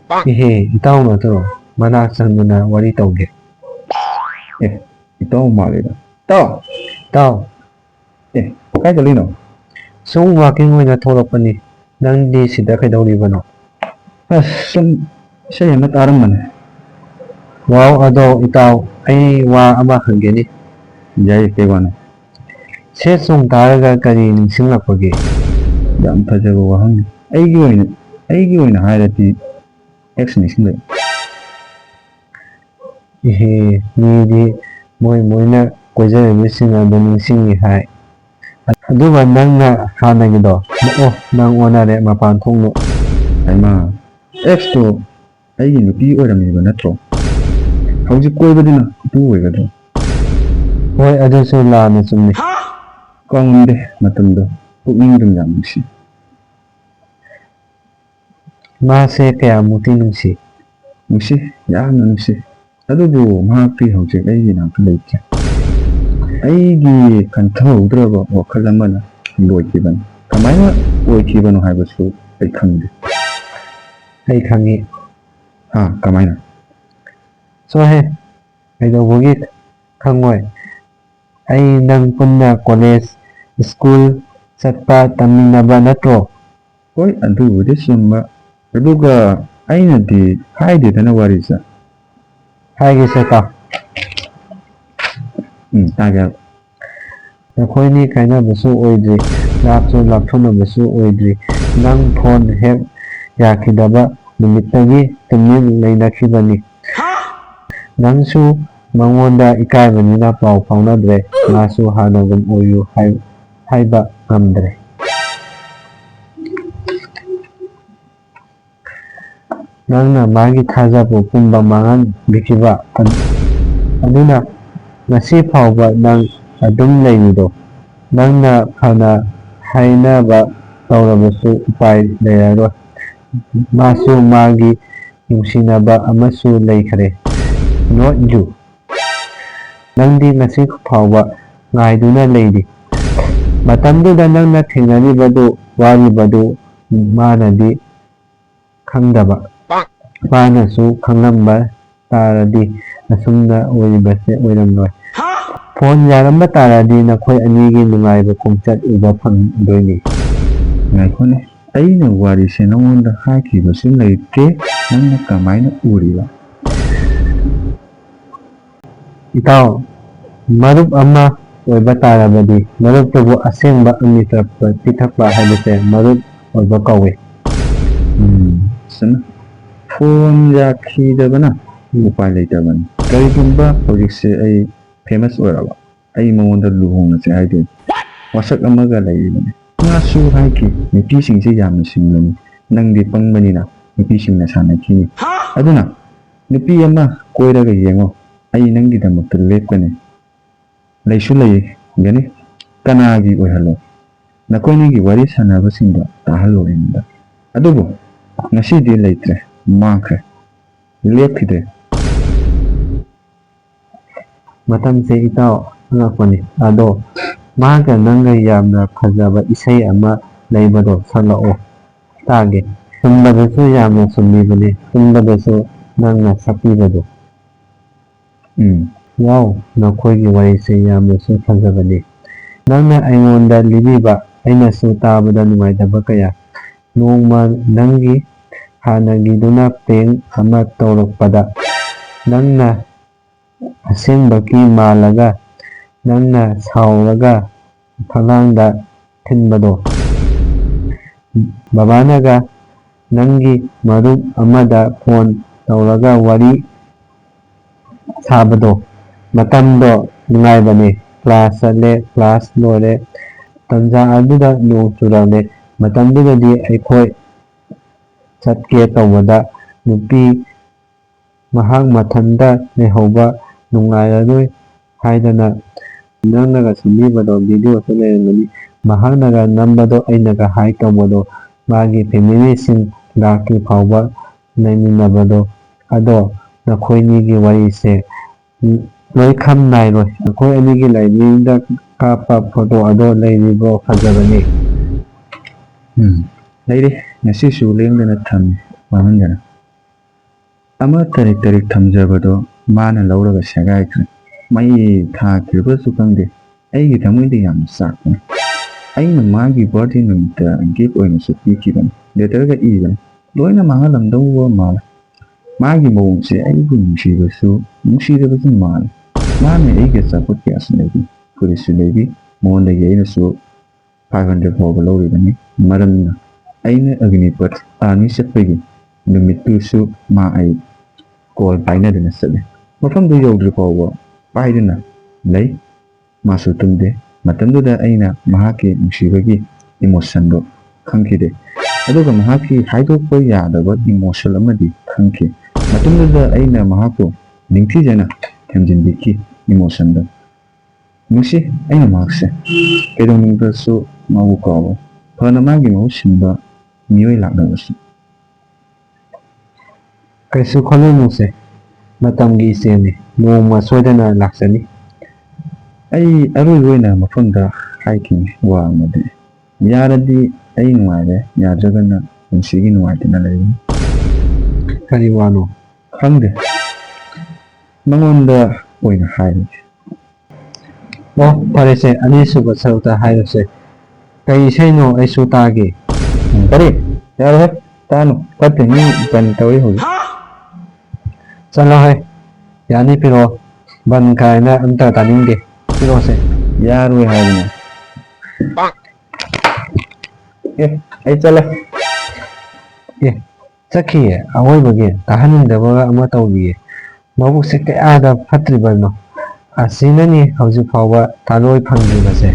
Ihe, itaw na to. Manaksan mo na wari tawge. Ito ang malita. Ito! Itaw, Kahit alino. sung walking mo na tulog pa ni. Nang di sida kay daw liba no. Siya yan, natarang man. Wow, ado, itaw, ay wa ama kang gani. Jai, kay wano. Se sung daraga kani ningsing lakpagi. Daan pa siya wahang. Aigi oina hairati X nising. Ihe, ni di moy na kwajara missing na ningsing ni hai. Aduba nang na hana gido. Oh, nang ona re mapantong no. Ay ma, X to aigi nupi oiramniba natro. Hauji koibadina ito oigadro. Hoy, ado so la na sumni. Kaunde matamdo. Pukning dum yam si. Mase kaya muti nungsi. Nusi, yamna nusi. Adubu mahapri hauji aigi na kalaikya. Aigi kanthaudraba wakal amana loikiban. Kamaina oikibano haibasu ay khangde. Ay kangi. Kamaina. So he, ay daw bugit. Kangoy. Ay nang punna college, school, satpa tamin na ba na to? Hoy, adubu desimba. Aduga aina di haide dana warisa. Hay gisa ka. Tagal. Nakoy ni kaya basu oidri. Lapso na basu oidri. Nang phone hek yakidaba numitagi tumin lainakibani. Nangsu mangonda ikaibani na pau faunadre. Nasu hanagum oyu haiba ngamdre. Nangna magi thajabu kumbang mangan bikiba. Aduna ngasi fauba nang adum leinido. Nangna phana hainaba tawrabasu upai layaro. Masu magi yungsinaba amasu laikhare. Not you. Nangdi ngasi fauba ngaiduna leidi. Matamduda nangna thingaribadu waribadu manadi khangdaba. Paanasu khanglamba taradi asumna oiribase oiramloi. Phone yaramba taradi nakhoi anigi nungaiba khongchat uba phangdoini. Ngaikone, aina warise nangonda hakibasu laite nangna kamaina uriba. Itaw, marup ama oiba tarabadi marup tabu asengba amitrappa pitakpa haibase marup oiba kawe. Sana. Phone yakidabana upai leitabani. Karigumba hojikse ay famous oiraba. Ay mangonda luhongna se haide. Wasak amaga laibani. Ngasu haiki nupisingse yamna singmani. Nangdi pangmanina nupisingna sanakini. Aduna nupi ama koiraga yengo. Ay nangdi damakta lepkane. Laisu lai gani kanagi oihalo. Nakoinigi wari sanabasinda tahalo inda. Adubo ngasidi leitre. Makre. Lepide. Matamse itaw ngakoni ado maga nanga yamna phajaba isai ama leibado salao tage sumbadasu yamna sumbibani sumbadasu nanga sapibado. Wow, nakoigi warise yamna su phajabani. Nangna aingonda libiba aina su tabada nungaidaba kaya nongma nangi hanagiduna peng ama tawrakpada nangna asengbaki malaga nangna sauraga phalangda thinbado. Babanaga nangi marup amada phone tawraga wari sabado. Matamdo nungaibani. Class sale, class lore. Tanja aduda nong churale. Matamdudadi aikoi satke tawada nupi mahang mathanda lehauba nungairaroi haidana nangnaga sumbibado video su leirangani mahangnaga nambado ainaga hai tawbado magi family sing laki fauba laiminabado ado nakhoinigi warise loi kham nairoi nakhoi anigi laibingda kapa photo ado leiribo phajabani. Leiri ngasisu lengdana thammi mahanjana. ꯑꯃ ꯇꯔꯤꯛ ꯇꯔꯤꯛ ꯊꯝꯖꯕꯗꯣ ꯃꯥꯅ ꯂꯧꯔꯒ ꯁꯦꯒꯥꯏꯈ꯭ꯔꯦ ꯃꯩ ꯊꯥꯈꯤꯕꯁꯨ ꯈꯪꯗꯦ ꯑꯩꯒꯤ ꯊꯃꯣꯏꯗ ꯌꯥꯝꯅ ꯆꯥꯛꯄꯅꯤ ꯑꯩꯅ ꯃꯥꯒꯤ ꯕꯥꯔꯗꯦ ꯅꯨꯃꯤꯠꯇ ꯒꯤꯐ ꯑꯣꯏꯅꯁꯨ ꯄꯤꯈꯤꯕꯅꯤ ꯂꯦꯇꯔꯒ ꯏꯕꯅꯤ ꯂꯣꯏꯅ ꯃꯥꯡꯍꯜꯂꯝꯗꯧꯕ ꯃꯥꯜꯂꯦ ꯃꯥꯒꯤ ꯃꯑꯣꯡꯁꯦ ꯑꯩꯕꯨ ꯅꯨꯡꯁꯤꯕꯁꯨ ꯅꯨꯡꯁꯤꯗꯕꯁꯨ ꯃꯥꯜꯂꯦ ꯃꯥꯅ ꯑꯩꯒꯤ ꯑꯆꯥꯄꯣꯠ ꯀꯌꯥꯁꯨ ꯂꯩꯕꯤ ꯐꯨꯔꯤꯠꯁꯨ ꯂꯩꯕꯤ ꯃꯉꯣꯟꯗꯒꯤ ꯑꯩꯅꯁꯨ 500 ꯐꯥꯎꯕ ꯂꯧꯔꯤꯕꯅꯤ ꯃꯔꯝꯅ ꯑꯩꯅ ꯑꯒꯅꯤꯄꯠ ꯑꯥꯔꯃꯤ ꯆꯠꯄꯒꯤ ꯅꯨꯃꯤꯠꯇꯨꯁꯨ ꯃꯥ ꯑꯩ ꯀꯣꯜ ꯄꯥꯏꯅꯗꯨꯅ ꯆꯠꯂꯤ ꯃꯐꯝꯗꯨ ꯌꯧꯗ꯭ꯔꯤ ꯐꯥꯎꯕ ꯄꯥꯏꯗꯨꯅ ꯂꯩ ꯃꯥꯁꯨ ꯇꯨꯝꯗꯦ ꯃꯇꯝꯗꯨꯗ ꯑꯩꯅ ꯃꯍꯥꯛꯀꯤ ꯅꯨꯡꯁꯤꯕꯒꯤ ꯏꯃꯣꯁꯟꯗꯣ ꯈꯪꯈꯤꯗꯦ ꯑꯗꯨꯒ ꯃꯍꯥꯛꯀꯤ ꯍꯥꯏꯗꯣꯛꯄ ꯌꯥꯗꯕ ꯏꯃꯣꯁꯟ ꯑꯃꯗꯤ ꯈꯪꯈꯤ ꯃꯇꯝꯗꯨꯗ ꯑꯩꯅ ꯃꯍꯥꯛꯄꯨ ꯅꯤꯡꯊꯤꯖꯅ ꯊꯦꯝꯖꯤꯟꯕꯤꯈꯤ ꯏꯃꯣꯁꯟꯗꯣ ꯅꯨꯡꯁꯤ ꯑꯩꯅ ꯃꯍꯥꯛꯁꯦ ꯀꯩꯗꯧꯅꯨꯡꯗꯁꯨ ꯃꯥꯕꯨ ꯀꯥꯎꯕ ꯐꯅ ꯃꯥꯒꯤ ꯃꯍꯨꯠ ꯁꯤꯟꯕ ꯃꯤꯑꯣꯏ ꯂꯥꯛꯅꯕꯁꯨ ꯀꯩꯁꯨ ꯈꯜꯂꯨꯅꯨꯁꯦ ꯃꯇꯝꯒꯤ ꯏꯆꯦꯜꯅꯤ ꯅꯣꯡꯃ ꯁꯣꯏꯗꯅ ꯂꯥꯛꯆꯅꯤ ꯑꯩ ꯑꯔꯣꯏꯕ ꯑꯣꯏꯅ ꯃꯐꯝꯗ ꯍꯥꯏꯈꯤꯅꯤ ꯋꯥ ꯑꯃꯗꯤ ꯌꯥꯔꯗꯤ ꯑꯩ ꯅꯨꯡꯉꯥꯏꯔꯦ ꯌꯥꯗ꯭ꯔꯒꯅ ꯄꯨꯟꯁꯤꯒꯤ ꯅꯨꯡꯉꯥꯏꯇꯅ ꯂꯩꯒꯅꯤ ꯀꯔꯤ ꯋꯥꯅꯣ ꯈꯪꯗꯦ ꯃꯉꯣꯟꯗ ꯑꯣꯏꯅ ꯍꯥꯏꯔꯒꯦ ꯑꯣ ꯐꯔꯦꯁꯦ ꯑꯅꯤꯁꯨꯕ ꯁꯔꯨꯛꯇ ꯍꯥꯏꯔꯁꯦ ꯀꯩ ꯏꯁꯩꯅꯣ ꯑꯩꯁꯨ ꯇꯥꯒꯦ ꯀꯔꯤ ꯌꯥꯔꯣꯏ ꯇꯥꯅꯨ ꯐꯠꯇꯦ ꯃꯤ ꯕꯟ ꯇꯧꯔꯤ ꯍꯧꯖꯤꯛ ꯆꯠꯂꯣꯍꯦ ꯌꯥꯅꯤ ꯄꯤꯔꯛꯑꯣ ꯕꯟ ꯀꯥꯏꯅ ꯑꯝꯇ ꯇꯥꯅꯤꯡꯗꯦ ꯄꯤꯔꯛꯑꯣꯁꯦ ꯌꯥꯔꯣꯏ ꯍꯥꯏꯕꯅꯦ ꯑꯩ ꯆꯠꯂꯦ ꯑꯦ ꯆꯠꯈꯤꯌꯦ ꯑꯋꯣꯏꯕꯒꯤ ꯇꯥꯍꯟꯅꯤꯡꯗꯕꯒ ꯑꯃ ꯇꯧꯕꯤꯌꯦ ꯃꯕꯨꯛꯁꯦ ꯀꯌꯥꯗ ꯐꯠꯇ꯭ꯔꯤꯕꯅꯣ ꯑꯁꯤꯅꯅꯤ ꯍꯧꯖꯤꯛ ꯐꯥꯎꯕ ꯊꯥꯗꯣꯏ ꯐꯪꯗ꯭ꯔꯤꯕꯁꯦ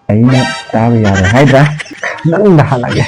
ꯑꯩꯅ ꯇꯥꯕ ꯌꯥꯔꯣꯏ ꯍꯥꯏꯗ꯭ꯔꯥ ꯅꯪꯗ ꯍꯜꯂꯒꯦ